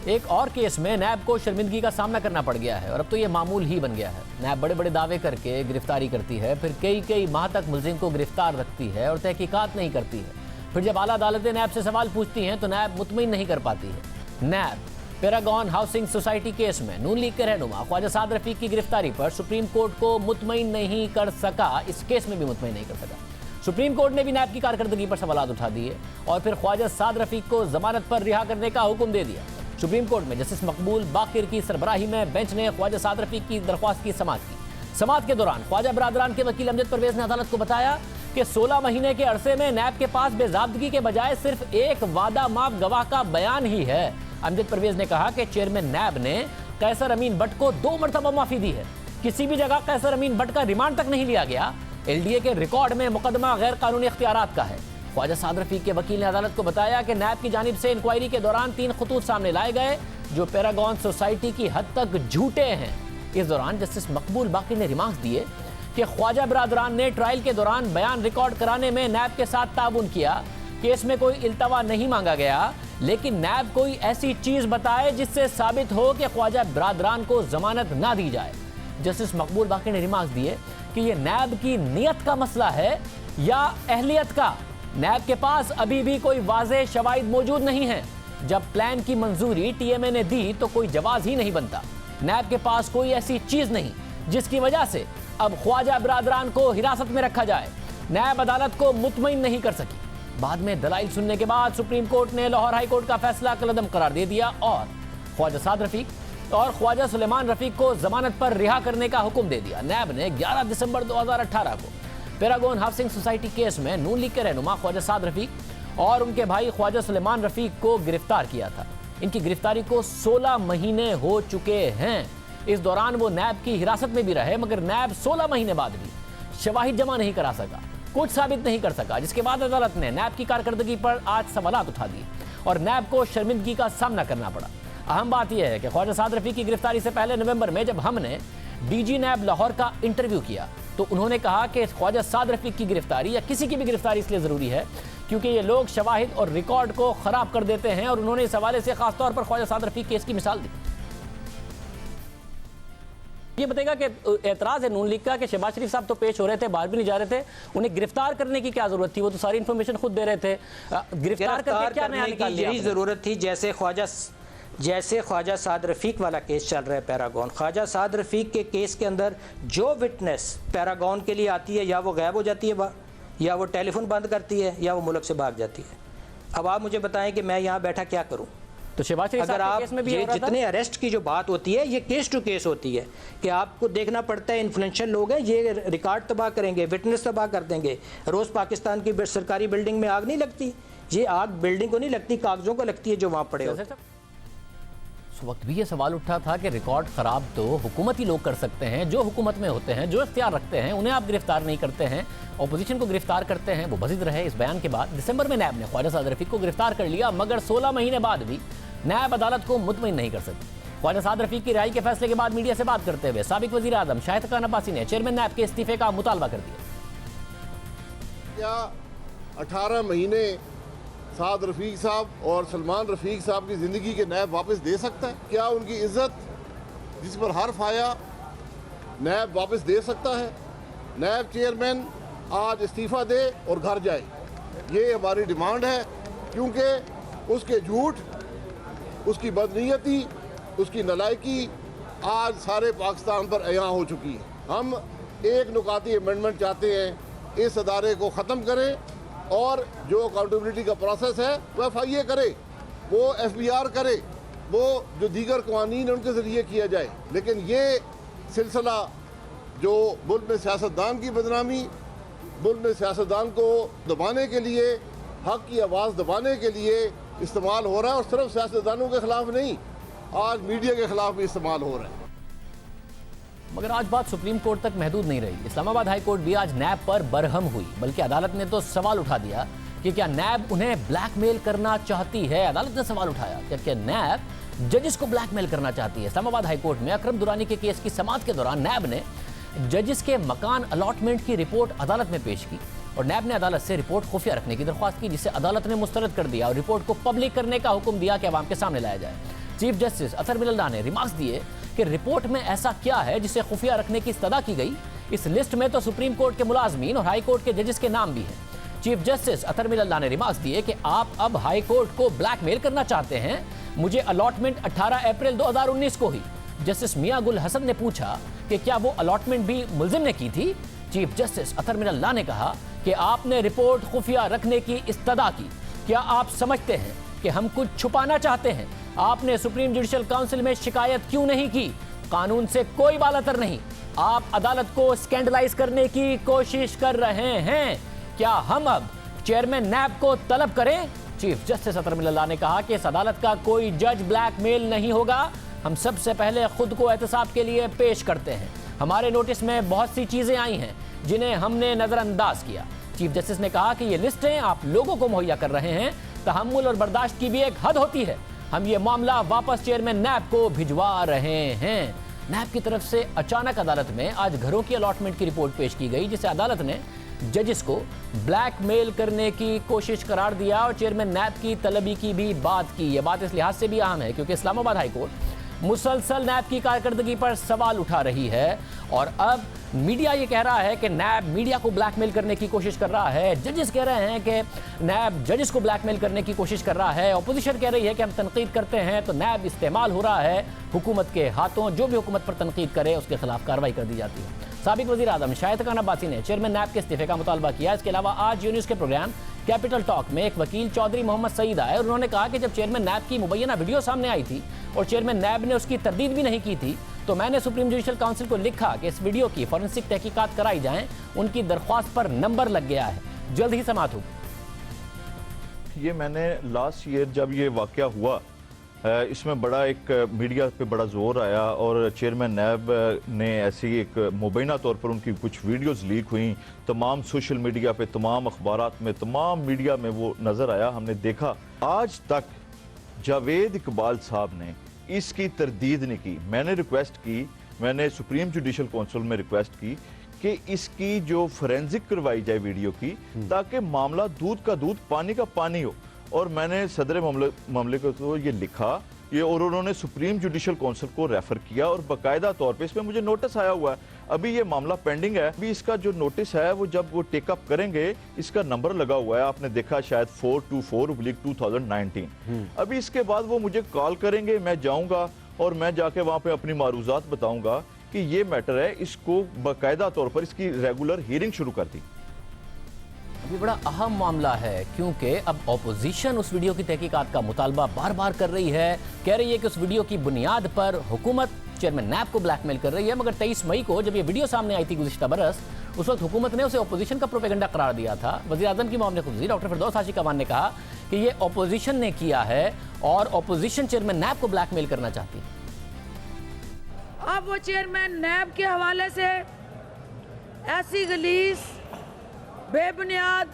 एक और केस में नैब को शर्मिंदगी का सामना करना पड़ गया है और अब तो ये मामूल ही बन गया है। नैब बड़े बड़े दावे करके गिरफ्तारी करती है, फिर कई माह तक मुलजिम को गिरफ्तार रखती है और तहकीकात नहीं करती है। फिर जब आला अदालतें नैब से सवाल पूछती हैं तो नैब मुतमईन नहीं कर पाती है। नैब पैरागॉन हाउसिंग सोसाइटी केस में नून लीग के रहनुमा ख्वाजा साद रफीक की गिरफ्तारी पर सुप्रीम कोर्ट को मुतमईन नहीं कर सका। इस केस में भी मुतमईन नहीं कर सका। सुप्रीम कोर्ट ने भी नैब की कारकर्दगी पर सवाल उठा दिए और फिर ख्वाजा साद रफीक को जमानत पर रिहा करने का हुक्म दे दिया। सुप्रीम कोर्ट में जस्टिस मकबूल बाकिर की सरबराही में बेंच ने ख्वाजा साद रफीक की दरख्वास्त की समाअत की। समाअत के दौरान ख्वाजा बरादरान के वकील अमजद परवेज ने अदालत को बताया कि 16 महीने के अरसे में नैब के पास बेज़ाब्दगी के बजाय सिर्फ एक वादा माफ गवाह का बयान ही है। अमजद परवेज ने कहा कि चेयरमैन नैब ने कैसर अमीन भट्ट को 2 मरतबा माफी दी है। किसी भी जगह कैसर अमीन भट्ट का रिमांड तक नहीं लिया गया। एलडीए के रिकॉर्ड में मुकदमा गैर कानूनी इख्तियारात का है। ख्वाजा साद रफीक के वकील ने अदालत को बताया कि नैब की जानिब से इंक्वायरी के दौरान 3 खतूत सामने लाए गए जो पैरागॉन सोसाइटी की हद तक झूठे हैं। इस दौरान जस्टिस मकबूल बाकिर ने रिमार्क्स दिए कि ख्वाजा बरादरान ने ट्रायल के दौरान बयान रिकॉर्ड कराने में नैब के साथ ताउन किया। केस में कोई इल्तवा नहीं मांगा गया, लेकिन नैब कोई ऐसी चीज बताए जिससे साबित हो कि ख्वाजा बरादरान को जमानत ना दी जाए। जस्टिस मकबूल बाकिर ने रिमार्क्स दिए कि यह नैब की नियत का मसला है या अहलियत का। नैब के पास अभी भी कोई वाज़ेह शवाहिद मौजूद नहीं है। जब प्लान की मंजूरी टीएमए ने दी तो कोई जवाज ही नहीं बनता। नैब के पास कोई ऐसी चीज नहीं जिसकी वजह से अब ख्वाजा बरादरान को हिरासत में रखा जाए। नैब अदालत को मुतमईन नहीं कर सकी। बाद में दलाइल सुनने के बाद सुप्रीम कोर्ट ने लाहौर हाई कोर्ट का फैसला कलअदम करार दे दिया और ख्वाजा साद रफीक और ख्वाजा सुलेमान रफीक को जमानत पर रिहा करने का हुक्म दे दिया। नैब ने 11 दिसंबर 2018 को पैरागॉन हाउसिंग सोसाइटी केस में नून लीग के रहनुमा ख्वाजा साद रफीक और उनके भाई ख्वाजा सुलेमान रफीक को गिरफ्तार किया था। इनकी गिरफ्तारी को 16 महीने हो चुके हैं। इस दौरान वो नैब की हिरासत में भी रहे, मगर नैब 16 महीने बाद भी शवाहिद जमा नहीं करा सका, कुछ साबित नहीं कर सका, जिसके बाद अदालत ने नैब की कारकर्दगी पर आज सवालात उठा दिए और नैब को शर्मिंदगी का सामना करना पड़ा। अहम बात यह है कि ख्वाजा साद रफीक की गिरफ्तारी से पहले नवंबर में जब हमने डीजी नैब लाहौर का इंटरव्यू किया तो उन्होंने कहा कि ख्वाजा साद रफीक की गिरफ्तारी या किसी की भी गिरफ्तारी इसलिए ज़रूरी है क्योंकि ये लोग शवाहिद और रिकॉर्ड को ख़राब कर देते हैं और उन्होंने इस हवाले से खासतौर पर ख्वाजा साद रफीक केस की मिसाल दी। ये बताएगा कि एतराज़ है नून लीग का कि शहबाज शरीफ साहब तो पेश हो रहे थे, बाहर भी नहीं जा रहे थे, उन्हें गिरफ्तार करने की क्या जरूरत थी? वो तो सारी इन्फॉर्मेशन खुद दे रहे थे। गिरफ्तार करके क्या नया निकाल लिया? यही जरूरत थी। जैसे ख्वाजा साद रफीक वाला केस चल रहा है पैरागॉन, ख्वाजा साद रफीक के केस के अंदर जो विटनेस पैरागॉन के लिए आती है या वो गायब हो जाती है, या वो टेलीफोन बंद करती है, या वो मुल्क से भाग जाती है। अब आप मुझे बताएं कि मैं यहाँ बैठा क्या करूँ? तो शहबाज शरीफ अगर आप केस में भी ये जितने अरेस्ट की जो बात होती है ये केस टू केस होती है कि आपको देखना पड़ता है इन्फ्लुएंशियल लोग हैं, ये रिकॉर्ड तबाह करेंगे, विटनेस तबाह कर देंगे। रोज़ पाकिस्तान की सरकारी बिल्डिंग में आग नहीं लगती, ये आग बिल्डिंग को नहीं लगती, कागजों को लगती है जो वहाँ पड़े होते हैं। उस वक्त भी ये सवाल उठा था कि रिकॉर्ड खराब तो हुकूमती लोग कर सकते हैं, जो हुकूमत में होते हैं, जो इख्तियार रखते हैं, उन्हें आप गिरफ्तार नहीं करते हैं, अपोजिशन को गिरफ्तार करते हैं। वो बजिद रहे। इस बयान के बाद दिसंबर में नैब ने ख्वाजा साद रफीक को गिरफ्तार कर लिया, मगर 16 महीने बाद भी नैब अदालत को मुतमईन नहीं कर सकी। ख्वाजा साद रफीक की रिहाई के फैसले के बाद मीडिया से बात करते हुए साबिक वज़ीर आज़म शाहिद खान अब्बासी ने चेयरमैन नैब के इस्तीफे का मुतालबा कर दिया। क्या 18 महीने साद रफीक साहब और सलमान रफीक साहब की ज़िंदगी के नैब वापस दे सकता है? क्या उनकी इज्जत जिस पर हर्फ आया नैब वापस दे सकता है? नैब चेयरमैन आज इस्तीफ़ा दे और घर जाए, ये हमारी डिमांड है, क्योंकि उसके झूठ, उसकी बदनीयती, उसकी नलायकी आज सारे पाकिस्तान पर अयां हो चुकी है। हम एक नुकाती अमेंडमेंट चाहते हैं, इस अदारे को ख़त्म करें और जो अकाउंटेबिलिटी का प्रोसेस है वो FIA करे, वो FBR करे, वो जो दीगर कवानीन उनके ज़रिए किया जाए। लेकिन ये सिलसिला जो मुल्क में सियासतदान की बदनामी, मुल्क में सियासतदान को दबाने के लिए, हक़ की आवाज़ दबाने के लिए इस्तेमाल हो रहा है, और सिर्फ सियासतदानों के ख़िलाफ़ नहीं, आज मीडिया के ख़िलाफ़ भी इस्तेमाल हो रहा है। मगर आज बात सुप्रीम कोर्ट तक महदूद नहीं रही। इस्लामाबाद हाई कोर्ट भी आज नैब पर बरहम हुई, बल्कि अदालत ने तो सवाल उठा दिया कि क्या नैब उन्हें ब्लैकमेल करना चाहती है। अदालत ने सवाल उठाया कि क्या नैब जजिस को ब्लैकमेल करना चाहती है। इस्लामाबाद हाई कोर्ट में अकरम दुरानी के केस की समाअत के दौरान नैब ने जजिस के मकान अलॉटमेंट की रिपोर्ट अदालत में पेश की और नैब ने अदालत से रिपोर्ट खुफिया रखने की दरख्वास्त की, जिसे अदालत ने मुस्तरद कर दिया और रिपोर्ट को पब्लिक करने का हुक्म दिया कि अवाम के सामने लाया जाए। चीफ जस्टिस अतर मिल्ला ने रिमार्क्स दिए कि रिपोर्ट में ऐसा क्या है जिसे खुफिया रखने की इस्तदा की गई। इस लिस्ट में तो सुप्रीम कोर्ट के मुलाजमीन और हाई कोर्ट के जजेस के नाम भी हैं। चीफ जस्टिस अतर मिल्ला ने रिमार्क्स दिए कि आप अब हाई कोर्ट को ब्लैकमेल करना चाहते हैं। मुझे अलॉटमेंट 18 अप्रैल 2019 को ही। जस्टिस मियां गुल हसन ने पूछा कि क्या वो अलॉटमेंट भी मुल्जिम ने की थी। चीफ जस्टिस अतर मिल्ला ने कहा कि आपने रिपोर्ट खुफिया रखने की इस्तदा की। क्या आप समझते हैं कि हम कुछ छुपाना चाहते हैं? आपने सुप्रीम जुडिशल काउंसिल में शिकायत क्यों नहीं की? कानून से कोई बालातर नहीं। आप अदालत को स्कैंडलाइज करने की कोशिश कर रहे हैं। क्या हम अब चेयरमैन नैब को तलब करें? चीफ जस्टिस अतर मिल्ला ने कहा कि इस अदालत का कोई जज ब्लैकमेल नहीं होगा। हम सबसे पहले खुद को एहतसाब के लिए पेश करते हैं। हमारे नोटिस में बहुत सी चीजें आई हैं जिन्हें हमने नजरअंदाज किया। चीफ जस्टिस ने कहा कि ये लिस्टें आप लोगों को मुहैया कर रहे हैं। तहम्मुल और बर्दाश्त की भी एक हद होती है। हम ये मामला वापस चेयरमैन नैब को भिजवा रहे हैं। नैब की तरफ से अचानक अदालत में आज घरों की अलॉटमेंट की रिपोर्ट पेश की गई, जिसे अदालत ने जजेस को ब्लैकमेल करने की कोशिश करार दिया और चेयरमैन नैब की तलबी की भी बात की। यह बात इस लिहाज से भी अहम है क्योंकि इस्लामाबाद हाई कोर्ट मुसलसल नैब की कारकर्दगी पर सवाल उठा रही है और अब मीडिया ये कह रहा है कि नैब मीडिया को ब्लैकमेल करने की कोशिश कर रहा है। जजेस कह रहे हैं कि नैब जजेस को ब्लैकमेल करने की कोशिश कर रहा है। अपोजिशन कह रही है कि हम तनकीद करते हैं तो नैब इस्तेमाल हो रहा है हुकूमत के हाथों। जो भी हुकूमत पर तनकीद करे उसके खिलाफ कार्रवाई कर दी जाती है। साबिक वज़ीर आज़म शाहिद खान अब्बासी ने चेयरमैन नैब के इस्तीफे का मुतालबा किया। इसके अलावा आज यूनिस के प्रोग्राम कैपिटल टॉक में एक वकील चौधरी मोहम्मद सईद आए और उन्होंने कहा कि जब चेयरमैन नैब की मुबैना वीडियो सामने आई थी और चेयरमैन नैब ने उसकी तरदीद भी नहीं की थी तो मैंने सुप्रीम जुडिशल काउंसिल को लिखा कि इस वीडियो की फॉरेंसिक तहकीकात कराई जाएं। उनकी दरख्वास्त पर नंबर लग गया है, जल्द ही समाअत होगी। ये मैंने लास्ट ईयर जब ये वाकया हुआ इसमें बड़ा एक मीडिया पे बड़ा जोर आया और चेयरमैन नैब ने ऐसी एक मुबैना तौर पर उनकी कुछ वीडियोस लीक हुई। तमाम सोशल मीडिया पे, तमाम अखबारात में, तमाम मीडिया में वो नज़र आया। हमने देखा आज तक जावेद इकबाल साहब ने इसकी तरदीद नहीं की। मैंने रिक्वेस्ट की, मैंने सुप्रीम जुडिशल काउंसिल में रिक्वेस्ट की कि इसकी जो फोरेंसिक करवाई जाए वीडियो की, ताकि मामला दूध का दूध पानी का पानी हो। और मैंने सदर मामले को तो ये लिखा ये और उन्होंने सुप्रीम जुडिशल काउंसिल को रेफर किया और बाकायदा तौर पे इसमें मुझे नोटिस आया हुआ है। अभी ये मामला पेंडिंग है। अभी इसका जो नोटिस है वो जब वो टेकअप करेंगे, इसका नंबर लगा हुआ है, आपने देखा शायद 424/2019। अभी इसके बाद वो मुझे कॉल करेंगे, मैं जाऊंगा और मैं जाके वहां पे अपनी मारूजात बताऊंगा कि ये मैटर है। इसको बाकायदा तौर पर इसकी रेगुलर हियरिंग शुरू कर दी। अभी बड़ा अहम मामला है क्योंकि अब ऑपोजिशन उस वीडियो की तहकीकात का मुतालबा बार बार कर रही है। कह रही है कि उस वीडियो की बुनियाद पर हुकूमत चेयरमैन नैब को ब्लैकमेल कर रही है। मगर 23 मई को जब ये वीडियो सामने आई थी गुज़िश्ता बरस, उस वक्त हुकूमत ने उसे ऑपोजिशन का प्रोपेगेंडा करार दिया था। वज़ीर आज़म की मामले खुद डॉक्टर फिरदौस हाशी कमान ने कहा कि ये ऑपोजिशन ने किया है और ऑपोजिशन चेयरमैन नैब को ब्लैकमेल करना चाहती है। अब वो चेयरमैन नैब के हवाले से ऐसी गलीज, बेबुनियाद,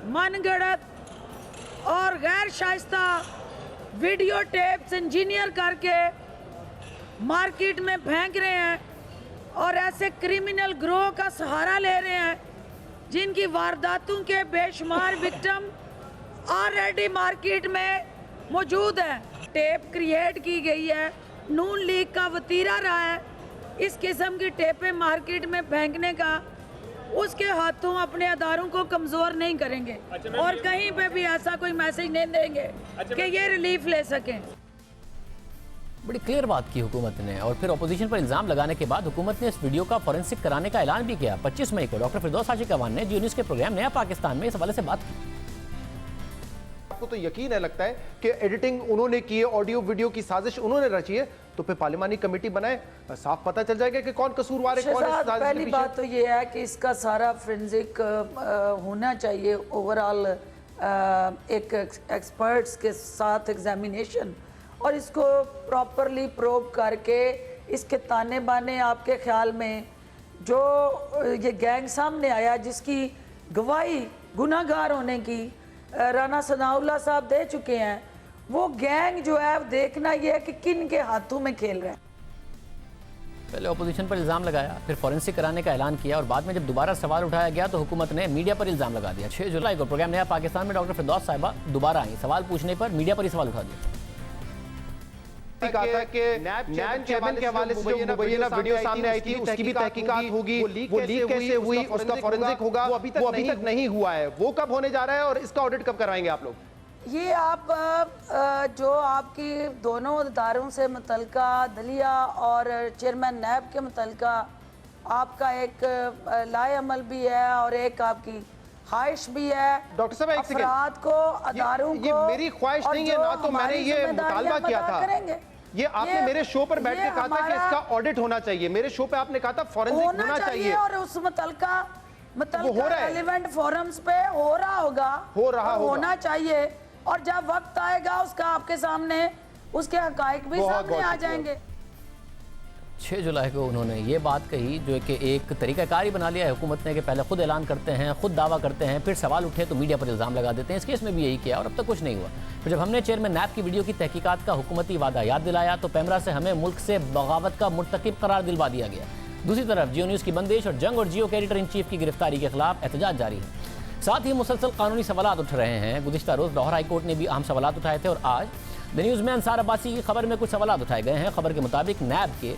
मनगढ़ंत और गैर शाइस्ता वीडियो टेप्स इंजीनियर करके मार्केट में फेंक रहे हैं और ऐसे क्रिमिनल ग्रोह का सहारा ले रहे हैं जिनकी वारदातों के बेशुमार विक्टिम ऑलरेडी मार्केट में मौजूद हैं। टेप क्रिएट की गई है, नून लीग का वतीरा रहा है इस किस्म की टेपें मार्केट में फेंकने का। उसके हाथों अपने अदारों को कमज़ोर नहीं करेंगे और कहीं पे भी ऐसा कोई मैसेज नहीं देंगे कि ये रिलीफ ले सकें। बड़ी क्लियर बात की हुकूमत ने और फिर ऑपोजिशन पर इल्ज़ाम लगाने के बाद हुकूमत ने इस वीडियो का फॉरेंसिक कराने का ऐलान भी किया। 25 मई को डॉक्टर फिरदौस हाशी कमान ने जी न्यूज़ के प्रोग्राम नया पाकिस्तान में इस हवाले से बात की। आपको तो यकीन है, लगता है कि एडिटिंग उन्होंने की है, ऑडियो वीडियो की साजिश उन्होंने रची है, तो फिर पार्लिमानी कमेटी बनाए, साफ पता चल जाएगा कि कौन कसूरवार है, कौन इस साजिश के पहली पीछे। बात तो ये है कि इसका सारा फोरेंसिक होना चाहिए, ओवरऑल एक एक्सपर्ट्स के साथ एग्जामिनेशन, और इसको प्रॉपरली प्रोब करके इसके ताने बाने आपके ख्याल में जो ये गैंग सामने आया जिसकी गवाही गुनाहगार होने की राना सनाउल्लाह साहब दे चुके हैं, वो गैंग जो है देखना ये है कि किन के हाथों में खेल रहे हैं। पहले ऑपोजिशन पर इल्ज़ाम लगाया, फिर फॉरेंसिक कराने का ऐलान किया और बाद में जब दोबारा सवाल उठाया गया तो हुकूमत ने मीडिया पर इल्ज़ाम लगा दिया। 6 जुलाई को प्रोग्राम नया पाकिस्तान में डॉक्टर फिरदौस साहिबा दोबारा आई, सवाल पूछने पर मीडिया पर ही सवाल उठा दिया। कहा था कि नैब चेयरमैन के हवाले से जो मुबैना वीडियो सामने आई थी उसकी भी तहकीकात होगी, वो लीक कैसे हुई, उसका फॉरेंसिक होगा, वो अभी तक नहीं हुआ है। वो कब होने जा रहा है और इसका ऑडिट कब करवाएंगे आप लोग? ये आप जो आपकी दोनों इदारों से मुतल्लिका दलिया और चेयरमैन नैब के मुतल्लिका आपका एक लाए अमल भी है और एक आपकी ख्वाहिश भी है। डॉक्टर साहब एक सेकंड, अफराद को, अदारों को, ये मेरी ख्वाहिश नहीं है ना, तो मैंने ये मुतालबा किया था। ये आपने मेरे शो पर बैठ के कहा था कि इसका ऑडिट होना चाहिए। मेरे शो पे आपने कहा था फॉरेंसिक होना चाहिए और उस मुतल्लिका रेलेवेंट फोरम्स पे हो रहा होगा, होना चाहिए। और जब वक्त आएगा उसका आपके सामने उसके हकायक भी सामने आ जाएंगे। 6 जुलाई को उन्होंने ये बात कही जो कि एक तरीकाकार ही बना लिया है हुकूमत ने कि पहले खुद ऐलान करते हैं, खुद दावा करते हैं, फिर सवाल उठे तो मीडिया पर इल्ज़ाम लगा देते हैं। इस केस में भी यही किया और अब तक कुछ नहीं हुआ। फिर जब हमने चेयरमैन नैब की वीडियो की तहकीकात का हुकूमती वादा याद दिलाया तो पैमरा से हमें मुल्क से बगावत का मुर्तकिब करार दिलवा दिया गया। दूसरी तरफ जियो न्यूज़ की बंदिश और जंग और जियो के एडिटर इन चीफ की गिरफ्तारी के खिलाफ एहतजाज जारी है। साथ ही मुसलसल कानूनी सवालात उठ रहे हैं। गुज़िश्ता रोज़ लाहौर हाई कोर्ट ने भी अहम सवालात उठाए थे और आज द न्यूज़ में अंसार अब्बासी की खबर में कुछ सवालात उठाए गए हैं। खबर के मुताबिक नैब के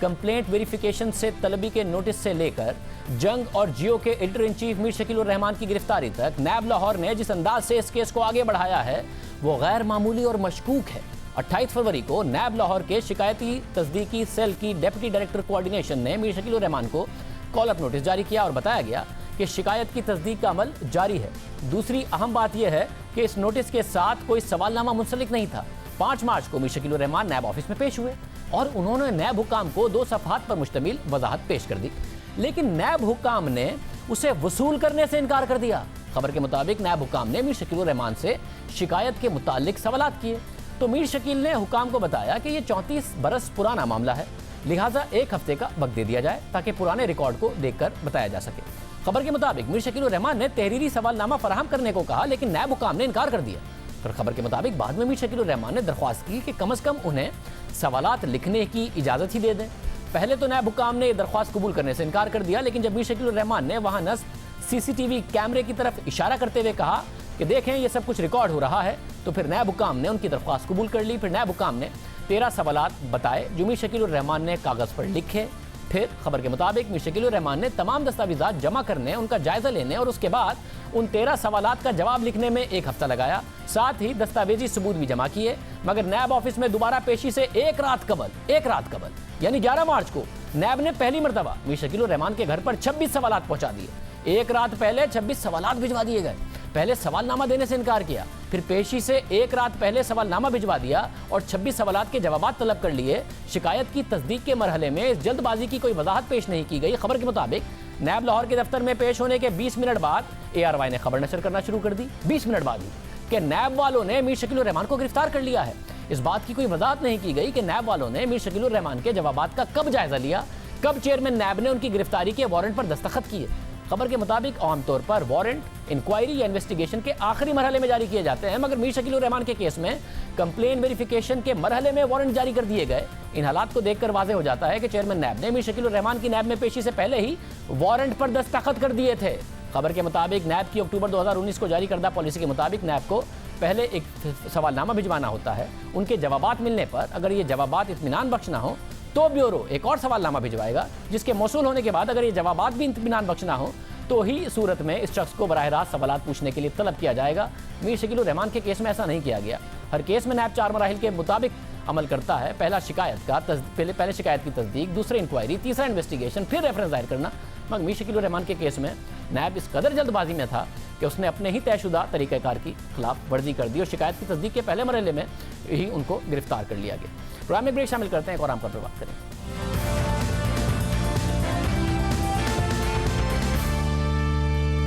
कंप्लेंट वेरिफिकेशन से तलबी के नोटिस से लेकर जंग और जियो के editor in chief Mir Shakeel उर रहमान की गिरफ्तारी तक नैब लाहौर ने जिस अंदाज से इस केस को आगे बढ़ाया है वो गैर मामूली और मशकूक है। 28 फरवरी को नैब लाहौर के शिकायती तस्दीकी सेल की डेप्यूटी डायरेक्टर कोऑर्डिनेशन ने मीर शकील उर रहमान को कॉल अप नोटिस जारी किया और बताया गया कि शिकायत की तस्दीक का अमल जारी है। दूसरी अहम बात यह है कि इस नोटिस के साथ कोई सवालनामा मुंसलिक नहीं था। 5 मार्च को मीर शकील उर रहमान नैब ऑफिस में पेश हुए और उन्होंने नैब हुकाम को 2 सफ़हात पर मुश्तमिल वजाहत पेश कर दी, लेकिन नैब हुकाम ने उसे वसूल करने से इनकार कर दिया। खबर के मुताबिक नैब हुकाम ने मीर शकील उर रहमान से शिकायत के मुतालिक सवालात किए तो मीर शकील ने हुकाम को बताया कि यह 34 बरस पुराना मामला है, लिहाजा 1 हफ्ते का वक्त दे दिया जाए ताकि पुराने रिकॉर्ड को देखकर बताया जा सके। खबर के मुताबिक मीर शकील उर रहमान ने तहरीरी सवालनामा फराहम करने को कहा, लेकिन नैब हुकाम ने इनकार कर दिया। फिर खबर के मुताबिक बाद में मीर शकील उर रहमान ने दरख्वास्त की कि कम अज़ कम उन्हें सवालात लिखने की इजाज़त ही दे दें। पहले तो नैब हुकाम ने दरख्वास्त कबूल करने से इनकार कर दिया, लेकिन जब मीर शकील उर रहमान ने वहाँ नस्ब CCTV कैमरे की तरफ इशारा करते हुए कहा कि देखें ये सब कुछ रिकॉर्ड हो रहा है, तो फिर नैब हुकाम ने उनकी दरख्वास्त कबूल कर ली। फिर नैब हुकाम ने 13 सवालात बताए जो मीर शकील उर रहमान ने कागज़ पर लिखे। फिर खबर के मुताबिक मीर शकील उर रहमान ने तमाम दस्तावेज़ात जमा करने, उनका जायज़ा लेने और उसके बाद उन 13 सवालात का जवाब लिखने में 1 हफ्ता लगाया। साथ ही दस्तावेजी सबूत भी जमा किए, मगर नैब ऑफिस में दोबारा पेशी से एक रात कबल यानी 11 मार्च को नैब ने पहली मरतबा मीर शकील उर रहमान के घर पर 26 सवालात पहुंचा दिए। 1 रात पहले 26 सवालात भिजवा दिए गए। पहले सवालनामा देने से इनकार किया, फिर पेशी से 1 रात पहले सवालनामा भिजवा दिया और 26 सवालात के जवाब तलब कर लिए। शिकायत की तस्दीक के मरहले में इस जल्दबाजी की कोई वजाहत पेश नहीं की गई। खबर के मुताबिक नैब लाहौर के दफ्तर में पेश होने के 20 मिनट बाद ARY ने खबर नशर करना शुरू कर दी। 20 मिनट बाद ही कि नैब वालों ने मीर शकील उर रहमान को गिरफ्तार कर लिया है। इस बात की कोई वजाहत नहीं की गई कि नैब वालों ने मीर शकील उर रहमान के जवाबात का कब जायजा लिया, कब चेयरमैन नैब ने उनकी गिरफ्तारी के वारंट पर दस्तखत किए। खबर के मुताबिक आमतौर पर वारंट इंक्वायरी या इन्वेस्टिगेशन के आखिरी मरहले में जारी किए जाते हैं, मगर मीर शकील उर रहमान के केस में कंप्लेन वेरिफिकेशन के मरहले में वारंट जारी कर दिए गए। इन हालात को देखकर वाज़ेह हो जाता है कि चेयरमैन नैब ने मीर शकील उर रहमान की नैब में पेशी से पहले ही वारंट पर दस्तखत कर दिए थे। खबर के मुताबिक नैब की अक्टूबर 2019 को जारी करदा पॉलिसी के मुताबिक नैब को पहले एक सवालनामा भिजवाना होता है। उनके जवाबात मिलने पर अगर ये जवाबात इत्मीनान बख्श ना हो तो ब्यूरो एक और सवालनामा भिजवाएगा, जिसके मौसूल होने के बाद अगर ये जवाबात भी इत्मीनान बख्श ना हो तो ही सूरत में इस शख्स को बराह रास्त सवालात पूछने के लिए तलब किया जाएगा। मीर शकील उर रहमान के केस में ऐसा नहीं किया गया। हर केस में नैब 4 मराहिल के मुताबिक अमल करता है। पहले शिकायत की तस्दीक, दूसरे इंक्वायरी, तीसरा इन्वेस्टिगेशन, फिर रेफरेंस दायर करना। मगर मीर शकील उर रहमान के केस में नैब इस कदर जल्दबाजी में था कि उसने अपने ही तयशुदा तरीक़ाकार की खिलाफ वर्जी कर दी और शिकायत की तस्दीक के पहले मरहले में ही उनको गिरफ्तार कर लिया गया। प्रोग्राम में ब्रेक शामिल करते हैं, एक और आम पर बात करें।